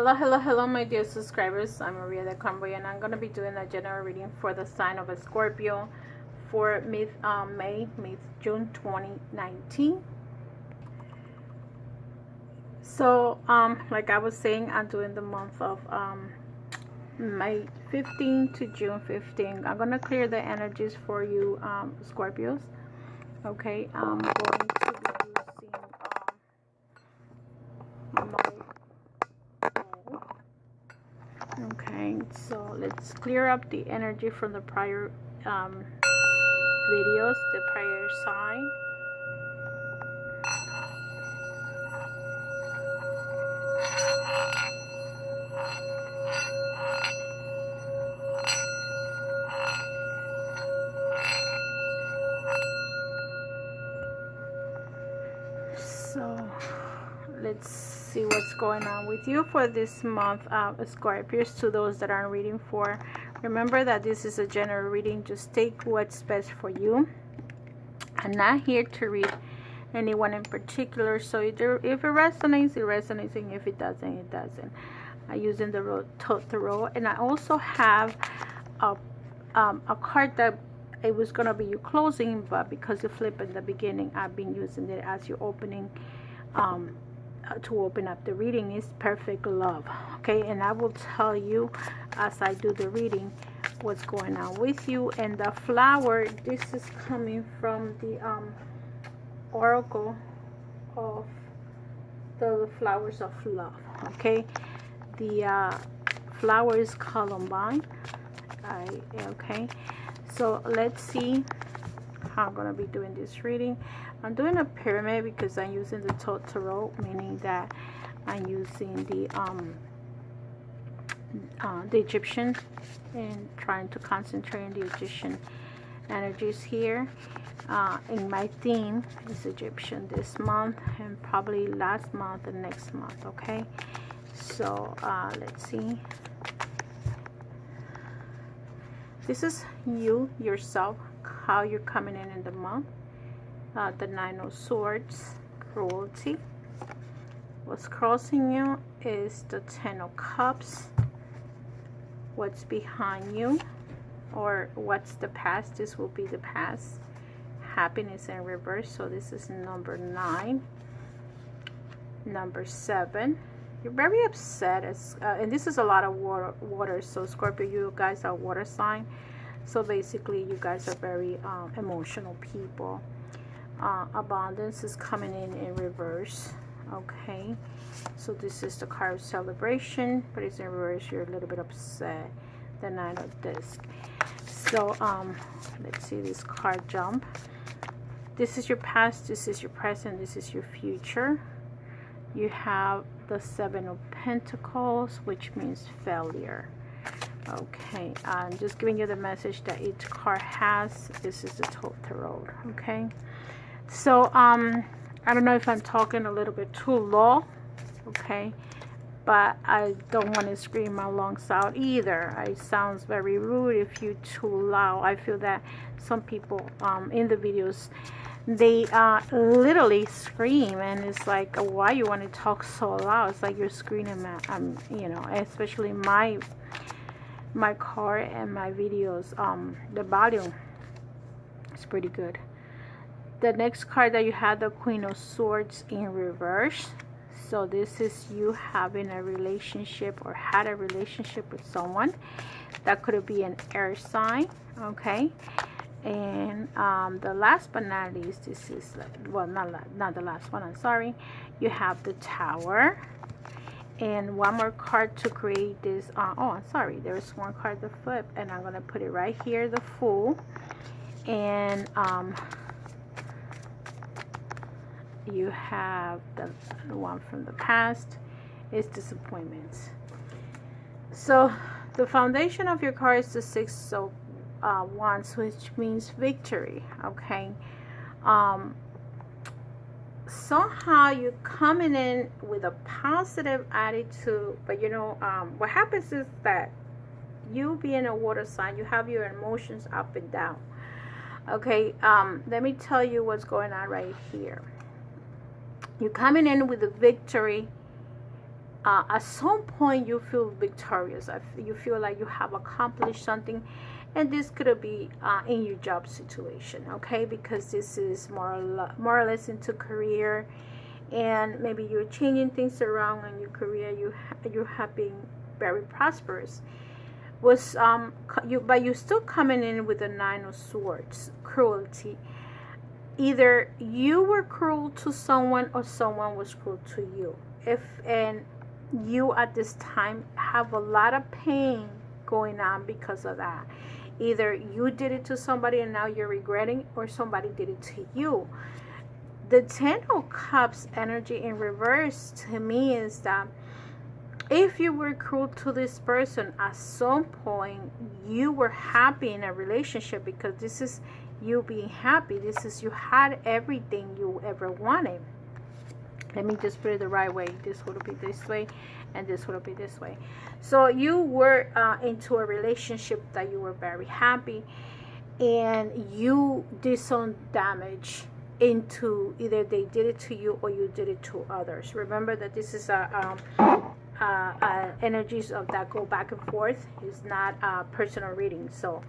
Hello, my dear subscribers. I'm Maria the Convoy, and I'm going to be doing a general reading for the sign of a Scorpio for June 2019. So, like I was saying, I'm doing the month of May 15 to June 15. I'm going to clear the energies for you, Scorpios. Okay, I'm going to be using okay, so let's clear up the energy from the prior videos, the prior sign. So let's see what's going on with you for this month, Scorpios. To those that are reading for, remember that this is a general reading. Just take what's best for you. I'm not here to read anyone in particular, so if it resonates, it resonates, and if it doesn't, it doesn't. I'm using the tarot, and I also have a card that it was going to be your closing, but because you flip in the beginning, I've been using it as your opening to open up the reading. Is perfect love. Okay, and I will tell you as I do the reading what's going on with you. And the flower, this is coming from the oracle of the flowers of love. Okay, the flower is Columbine. Okay, so let's see how I'm going to be doing this reading. I'm doing a pyramid because I'm using the tarot, meaning that I'm using the Egyptian and trying to concentrate on the Egyptian energies here. In my theme is Egyptian this month and probably last month and next month. Okay, so let's see. This is you yourself, how you're coming in the month. The Nine of Swords, cruelty. What's crossing you is the Ten of Cups. What's behind you, or what's the past? This will be the past. Happiness in reverse. So this is number 9. Number 7. You're very upset, and this is a lot of water. So Scorpio, you guys are water sign. So basically, you guys are very emotional people. Abundance is coming in reverse. Okay, so this is the card of celebration, but it's in reverse. You're a little bit upset. The Nine of Discs. So let's see this card jump. This is your past, this is your present, this is your future. You have the Seven of Pentacles, which means failure. Okay, I'm just giving you the message that each card has. This is the tarot. Okay, so I don't know if I'm talking a little bit too low. Okay, but I don't want to scream my lungs out either. It sounds very rude if you're too loud. I feel that some people in the videos, they literally scream, and it's like, why you want to talk so loud? It's like you're screaming at, you know, especially my car and my videos, the volume is pretty good. The next card that you have, the Queen of Swords in reverse. So this is you having a relationship or had a relationship with someone. That could be an air sign. Okay, and the last but not least, this is, well, not the last one, I'm sorry. You have the Tower. And one more card to create this. Oh, I'm sorry. There's one card to flip, and I'm gonna put it right here, the Fool. And you have the one from the past is disappointments. So the foundation of your card is the Six of Wands, which means victory. Okay. Somehow you're coming in with a positive attitude, but you know what happens is that you being a water sign, you have your emotions up and down. Okay, let me tell you what's going on right here. You're coming in with a victory at some point you feel victorious. You feel like you have accomplished something, and this could be in your job situation, okay? Because this is more or less into career, and maybe you're changing things around in your career. You have been very prosperous. But you're still coming in with the Nine of Swords, cruelty. Either you were cruel to someone or someone was cruel to you. And you at this time have a lot of pain going on because of that. Either you did it to somebody and now you're regretting, or somebody did it to you. The Ten of Cups energy in reverse to me is that if you were cruel to this person, at some point you were happy in a relationship, because this is you being happy. This is you had everything you ever wanted. Let me just put it the right way. This would be this way, and this would be this way. So you were into a relationship that you were very happy, and you did some damage into, either they did it to you or you did it to others. Remember that this is energies of that go back and forth. It's not a personal reading. So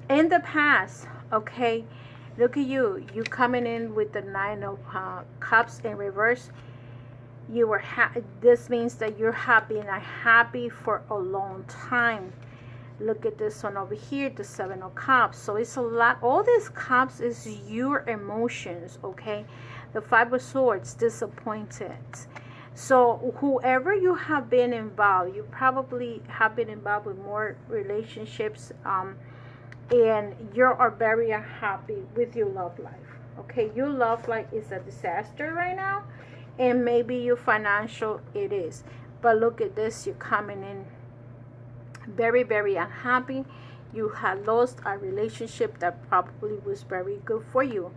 in the past, okay, look at you coming in with the Nine of Cups in reverse. You were this means that you're happy, and happy for a long time. Look at this one over here, the Seven of Cups. So it's a lot. All these cups is your emotions, okay? The Five of Swords, disappointed. So whoever you have been involved, you probably have been involved with more relationships, and you are very unhappy with your love life. Okay, your love life is a disaster right now, and maybe your financial it is. But look at this, you're coming in very, very unhappy. You had lost a relationship that probably was very good for you.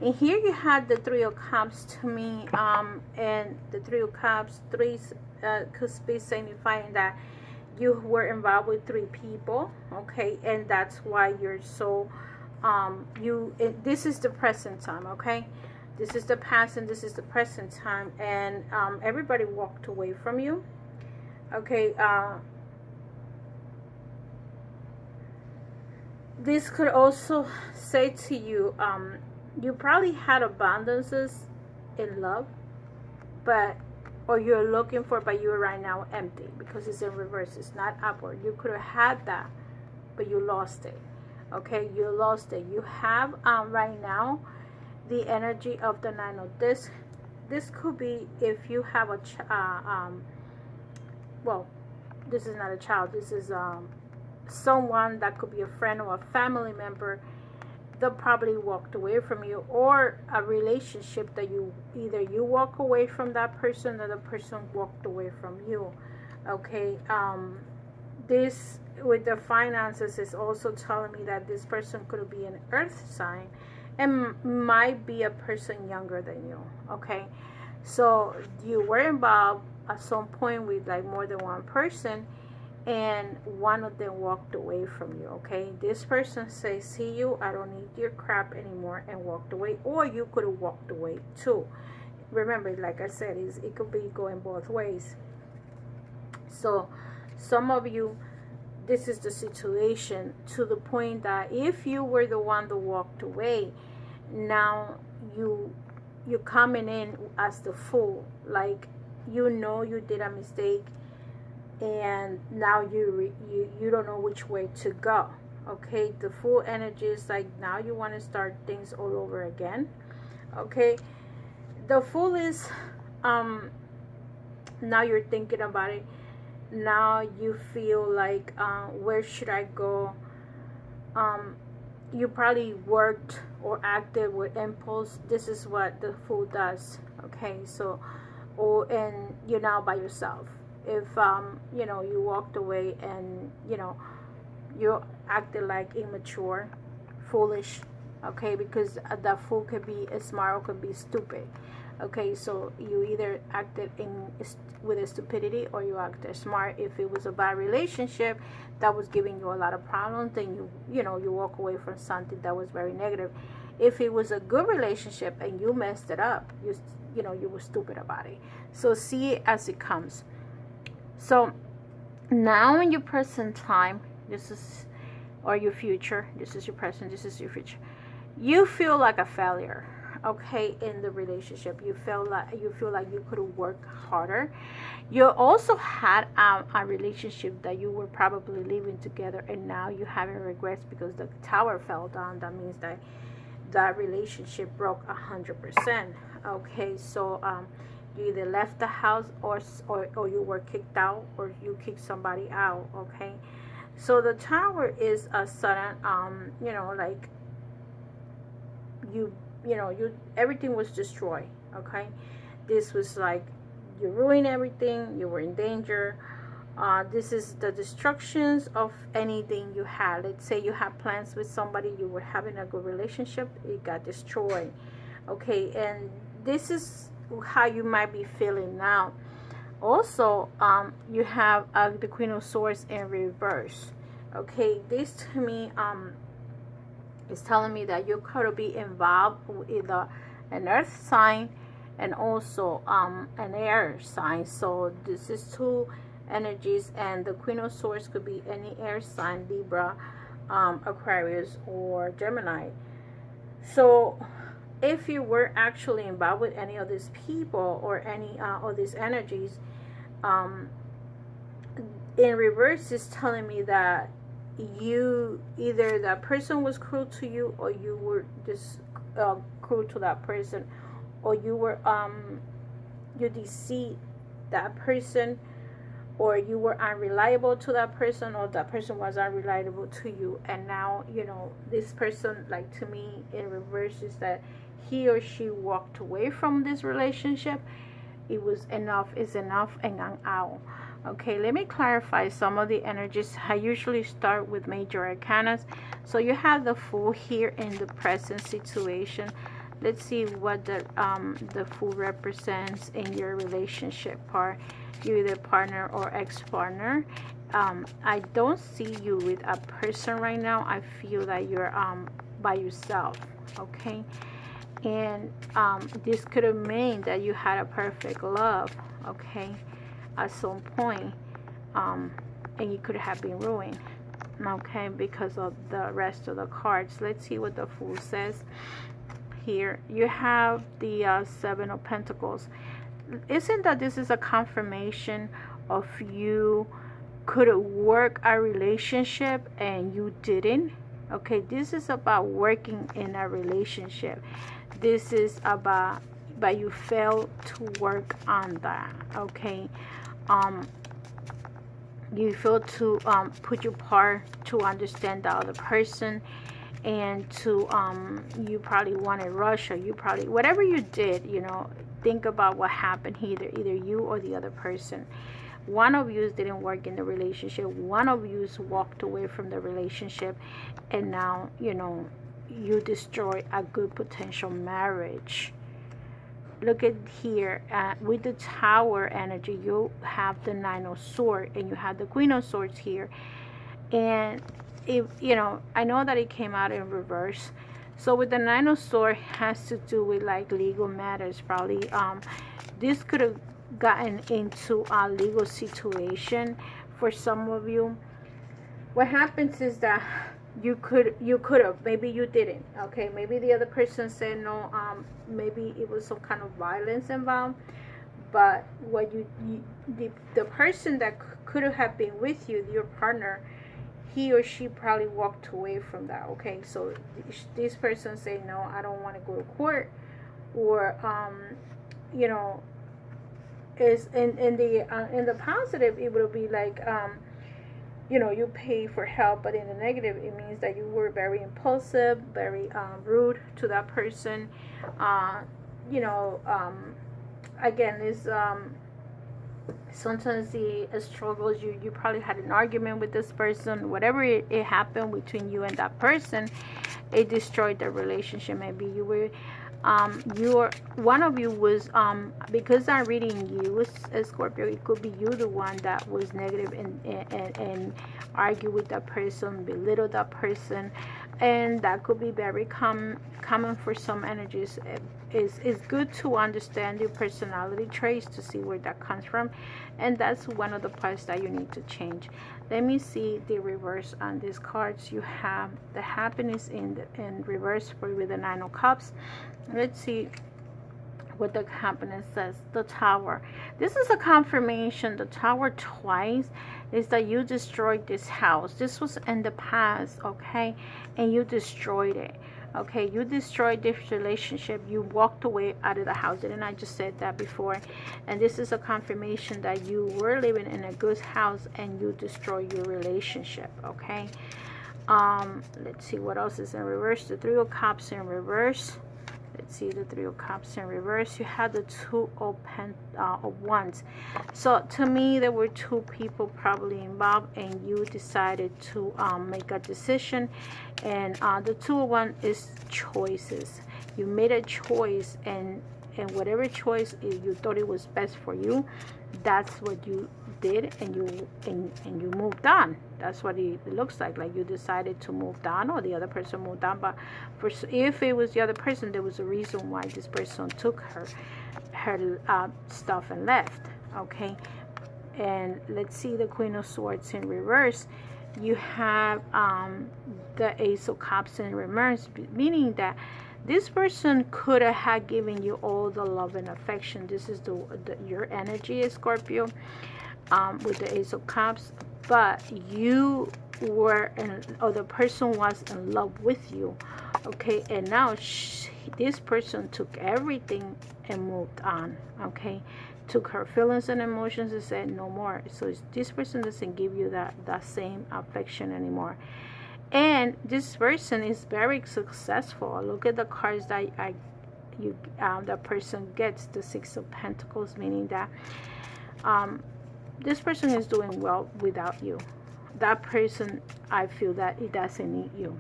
And here you had the Three of Cups to me, and the Three of Cups, could be signifying that you were involved with three people, okay, and that's why you're so, this is the present time, okay? This is the past and this is the present time, and everybody walked away from you, okay? This could also say to you, you probably had abundances in love, or you're looking for, but you're right now empty because it's in reverse. It's not upward. You could have had that, but you lost it. Okay, you lost it. You have right now the energy of the Nine of this. This could be if you have a well, this is not a child. This is someone that could be a friend or a family member that probably walked away from you, or a relationship that either you walk away from that person or the person walked away from you. Okay, this with the finances is also telling me that this person could be an earth sign and might be a person younger than you. Okay, so you were involved at some point with like more than one person, and one of them walked away from you. Okay, this person says, see you, I don't need your crap anymore, and walked away. Or you could have walked away too. Remember, like I said, it could be going both ways. So some of you, this is the situation, to the point that if you were the one that walked away, now you're coming in as the fool, like you know you did a mistake, and now you don't know which way to go. Okay, the Fool energy is like now you want to start things all over again. Okay, the Fool is now you're thinking about it. Now you feel like where should I go? You probably worked or acted with impulse. This is what the Fool does. Okay, so and you're now by yourself. If you walked away and you acted like immature, foolish, okay, because that fool could be smart or could be stupid. Okay, so you either acted with a stupidity or you acted smart. If it was a bad relationship that was giving you a lot of problems, then you walk away from something that was very negative. If it was a good relationship and you messed it up, you know, you were stupid about it. So see it as it comes. So now in your present time, this is, or your future, this is your present, this is your future, you feel like a failure, okay, in the relationship. You feel like you could have worked harder. You also had a relationship that you were probably living together, and now you having regrets because the tower fell down. That means that that relationship broke 100%. Okay, so you either left the house or you were kicked out, or you kicked somebody out. Okay, so the tower is a sudden, you know, like you know, everything was destroyed. Okay, this was like you ruined everything. You were in danger. This is the destructions of anything you had. Let's say you had plans with somebody, you were having a good relationship, it got destroyed. Okay, and this is how you might be feeling now. Also, you have the Queen of Swords in reverse. Okay, this to me is telling me that you could be involved with an earth sign and also an air sign. So this is two energies, and the Queen of Swords could be any air sign, Libra, Aquarius, or Gemini. So if you were actually involved with any of these people or any of these energies, in reverse is telling me that you, either that person was cruel to you, or you were just cruel to that person, or you were you deceived that person, or you were unreliable to that person, or that person was unreliable to you. And now, you know, this person, like, to me in reverse is that he or she walked away from this relationship. It was enough is enough, and I'm out. Okay, let me clarify some of the energies. I usually start with major arcanas. So you have the Fool here in the present situation. Let's see what the Fool represents in your relationship part. You either partner or ex-partner. I don't see you with a person right now. I feel that you're by yourself. Okay, and this could have meant that you had a perfect love. Okay, at some point, and you could have been ruined. Okay, because of the rest of the cards. Let's see what the Fool says. Here you have the Seven of Pentacles. Isn't that this is a confirmation of you could work a relationship and you didn't? Okay, this is about working in a relationship. This is about, but you failed to work on that. Okay, you fail to put your part to understand the other person, and to you probably wanted rush, or you probably, whatever you did, you know, think about what happened here. Either you or the other person. One of you didn't work in the relationship. One of you walked away from the relationship, and now, you know, you destroy a good potential marriage. Look at here, with the Tower energy, you have the Nine of Swords, and you have the Queen of Swords here. And if you know, I know that it came out in reverse. So with the Nine of Swords, has to do with like legal matters. Probably this could have gotten into a legal situation for some of you. What happens is that you could have, maybe you didn't. Okay, maybe the other person said no. Maybe it was some kind of violence involved. But what the person that could have been with you, your partner, he or she probably walked away from that. Okay, so this person say no, I don't want to go to court, or you know, is in the positive, it will be like you know, you pay for help, but in the negative, it means that you were very impulsive, very rude to that person. You know, again, this sometimes the struggles, you probably had an argument with this person. Whatever it happened between you and that person, it destroyed the relationship. Maybe you were one of you was because I'm reading you as Scorpio, it could be you the one that was negative and argue with that person, belittle that person, and that could be very common for some energies. it's good to understand your personality traits to see where that comes from, and that's one of the parts that you need to change. Let me see the reverse on these cards. You have the happiness in reverse with the 9 of Cups. Let's see what the happiness says. The Tower. This is a confirmation. The Tower twice is that you destroyed this house. This was in the past, okay, and you destroyed it. Okay, you destroyed this relationship. You walked away out of the house. Didn't I just said that before? And this is a confirmation that you were living in a good house and you destroyed your relationship. Okay. Let's see what else is in reverse. The 3 of Cups in reverse. Let's see the 3 of Cups in reverse. You had the 2 of Wands. So to me, there were 2 people probably involved, and you decided to make a decision. And the 2 of Wands is choices. You made a choice, and whatever choice you thought it was best for you, that's what you did, and you moved on. That's what it looks like you decided to move on, or the other person moved on. But if it was the other person, there was a reason why this person took her stuff and left. Okay. And let's see the Queen of Swords in reverse. You have the Ace of Cups in reverse, meaning that this person could have had given you all the love and affection. This is your energy is Scorpio, with the Ace of Cups, but you were or the person was in love with you, okay, and now this person took everything and moved on, okay, took her feelings and emotions and said no more. So this person doesn't give you that same affection anymore. And this person is very successful. Look at the cards that the person gets. The 6 of Pentacles, meaning that this person is doing well without you. That person, I feel that it doesn't need you.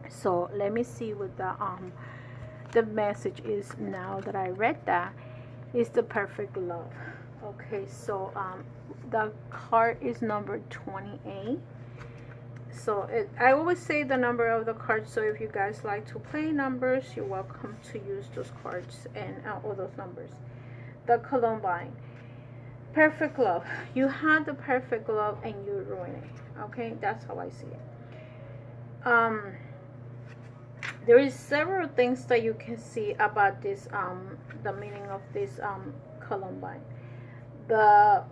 So let me see what the message is now that I read that. Is the perfect love. Okay, so the card is number 28. So I always say the number of the cards, so if you guys like to play numbers, you're welcome to use those cards and all those numbers. The Columbine. Perfect love. You had the perfect love and you ruined it. Okay, that's how I see it. There is several things that you can see about this, the meaning of this Columbine. The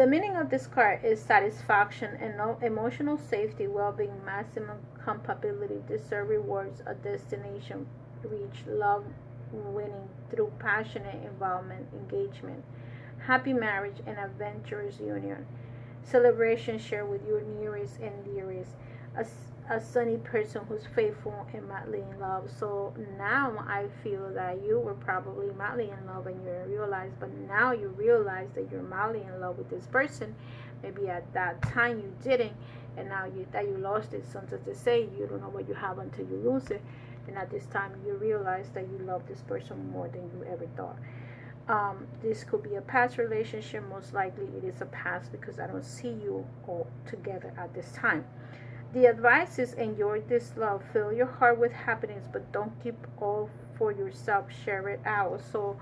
meaning of this card is satisfaction and emotional safety, well-being, maximum compatibility, deserve rewards, a destination reach, love winning through passionate involvement, engagement, happy marriage, and adventurous union, celebration shared with your nearest and dearest, a sunny person who's faithful and madly in love. So now I feel that you were probably madly in love and you realized, but now you realize that you're madly in love with this person. Maybe at that time you didn't, and now that you lost it. Sometimes they say you don't know what you have until you lose it, and at this time you realize that you love this person more than you ever thought. This could be a past relationship. Most likely it is a past, because I don't see you all together at this time. The advice is enjoy this love, fill your heart with happiness, but don't keep all for yourself, share it out. So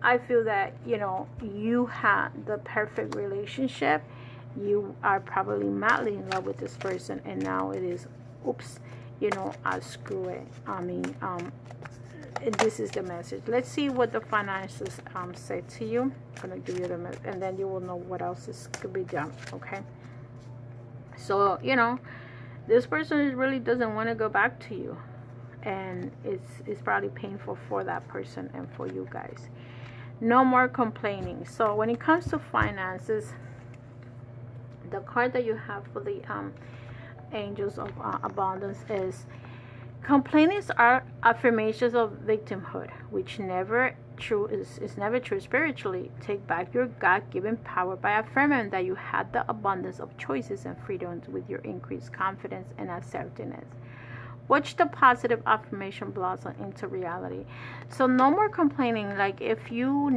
I feel that, you had the perfect relationship. You are probably madly in love with this person, and now it is, oops, screw it. I mean, this is the message. Let's see what the finances say to you. I'm going to give you the message, and then you will know what else could be done, okay? So, this person really doesn't want to go back to you, and it's probably painful for that person and for you guys. No more complaining. So when it comes to finances, the card that you have for the angels of abundance is complainings are affirmations of victimhood, which never true is never true spiritually. Take back your God-given power by affirming that you had the abundance of choices and freedoms with your increased confidence and assertiveness. Watch the positive affirmation blossom into reality. So no more complaining. Like if you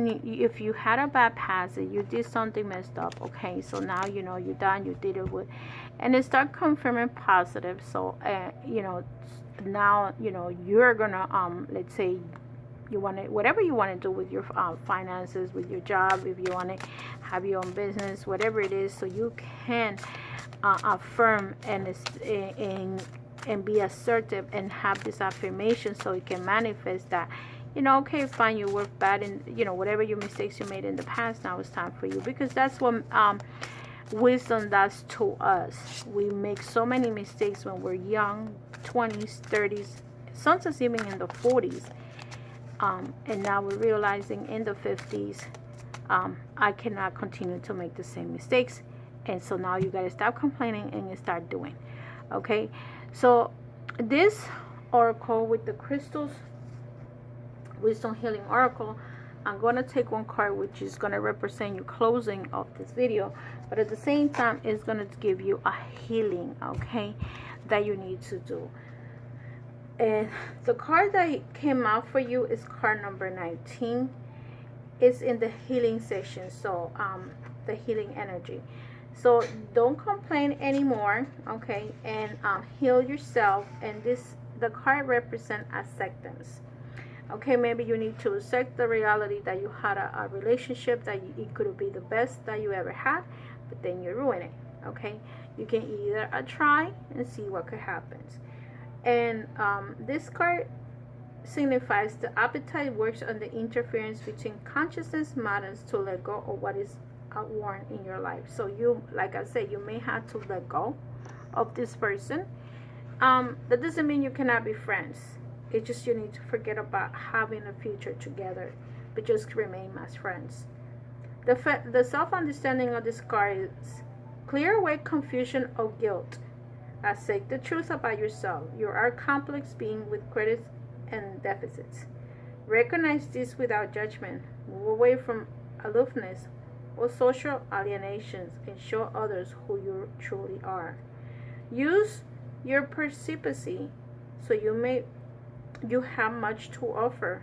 had a bad past, you did something messed up, okay, so now you know you're done, you did it with, and it start confirming positive. So now you're gonna let's say you want to, whatever you want to do with your finances, with your job, if you want to have your own business, whatever it is, so you can affirm and be assertive and have this affirmation so you can manifest that, okay, fine, you were bad in, whatever your mistakes you made in the past, now it's time for you. Because that's what wisdom does to us. We make so many mistakes when we're young, 20s, 30s, sometimes even in the 40s. And now we're realizing in the 50s, I cannot continue to make the same mistakes. And so now you got to stop complaining and start doing. Okay, so this oracle with the crystals, wisdom healing oracle, I'm going to take one card which is going to represent your closing of this video, but at the same time it's going to give you a healing, okay, that you need to do. And the card that came out for you is card number 19. It's in the healing section, so the healing energy. So don't complain anymore, okay, and heal yourself. And the card represents acceptance. Okay, maybe you need to accept the reality that you had a relationship that it could be the best that you ever had, but then you ruin it. Okay, you can either try and see what could happen. And this card signifies the appetite works on the interference between consciousness matters to let go of what is outworn in your life. So you, like I said, you may have to let go of this person. That doesn't mean you cannot be friends. It's just you need to forget about having a future together, but just remain as friends. The self-understanding of this card is clear away confusion or guilt. Accept the truth about yourself. You are a complex being with credits and deficits. Recognize this without judgment. Move away from aloofness or social alienations and show others who you truly are. Use your persistency so you have much to offer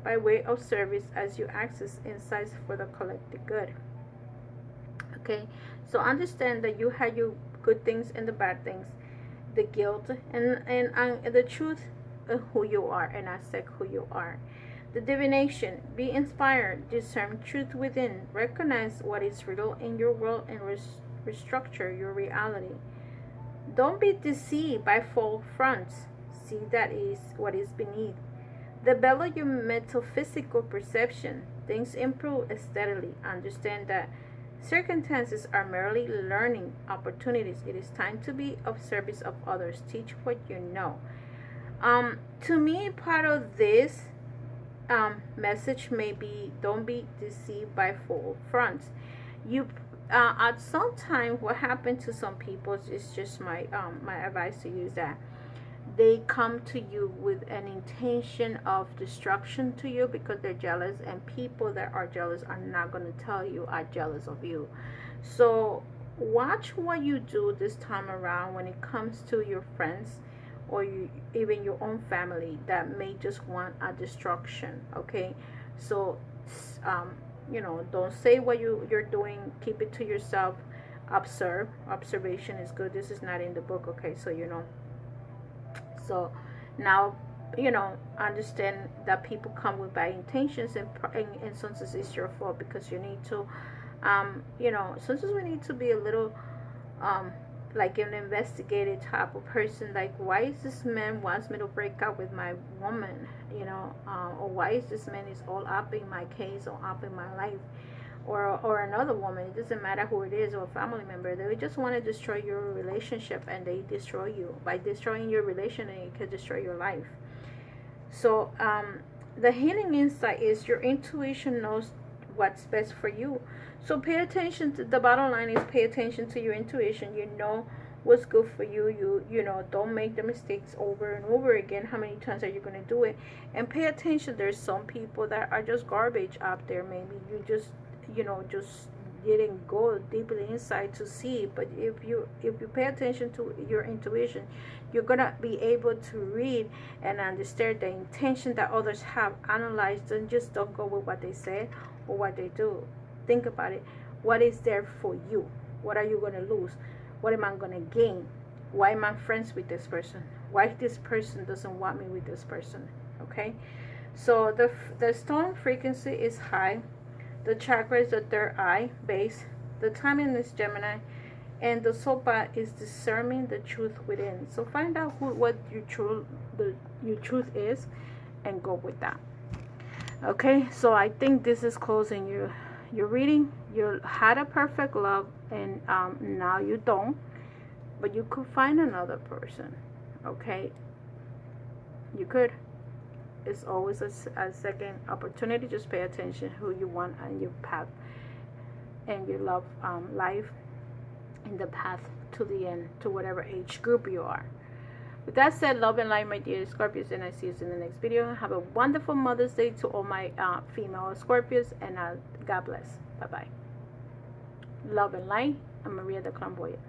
by way of service as you access insights for the collective good. Okay, so understand that you have your good things and the bad things, the guilt and the truth of who you are, and accept who you are. The divination, be inspired, discern truth within, recognize what is real in your world and restructure your reality. Don't be deceived by false fronts. See that is what is beneath. Develop your metaphysical perception. Things improve steadily. Understand that circumstances are merely learning opportunities. It is time to be of service of others. Teach what you know. To me, part of this message may be, don't be deceived by false fronts. You at some time, what happened to some people is just my advice to you is that they come to you with an intention of destruction to you because they're jealous, and people that are jealous are not going to tell you are jealous of you. So watch what you do this time around when it comes to your friends or even your own family that may just want a destruction. Okay, so don't say what you're doing. Keep it to yourself. Observation is good. This is not in the book. Okay, so so now understand that people come with bad intentions, and sometimes it's your fault because you need to sometimes we need to be a little like an investigative type of person. Like, why is this man wants me to break up with my woman, or why is this man is all up in my case or up in my life, or another woman, it doesn't matter who it is, or a family member. They just want to destroy your relationship, and they destroy you. By destroying your relationship, it can destroy your life. So the healing insight is your intuition knows what's best for you. So pay attention to the bottom line is pay attention to your intuition. You know what's good for you. Don't make the mistakes over and over again. How many times are you going to do it? And pay attention. There's some people that are just garbage out there. Maybe you just didn't go deeply inside to see. But if you pay attention to your intuition, you're gonna be able to read and understand the intention that others have analyzed, and just don't go with what they say or what they do. Think about it. What is there for you? What are you gonna lose? What am I gonna gain? Why am I friends with this person? Why this person doesn't want me with this person? Okay, so the stone frequency is high. The chakra is the third eye base. The timing is Gemini, and the soul path is discerning the truth within. So find out what your truth is, and go with that. Okay, so I think this is closing your reading. You had a perfect love, and now you don't, but you could find another person. Okay, you could. It's always a second opportunity. Just pay attention who you want on your path and your love life, in the path to the end, to whatever age group you are. With that said, love and light, my dear Scorpios, and I see you in the next video. Have a wonderful Mother's Day to all my female Scorpios, and God bless. Bye bye. Love and light. I'm Maria the Clairvoyant.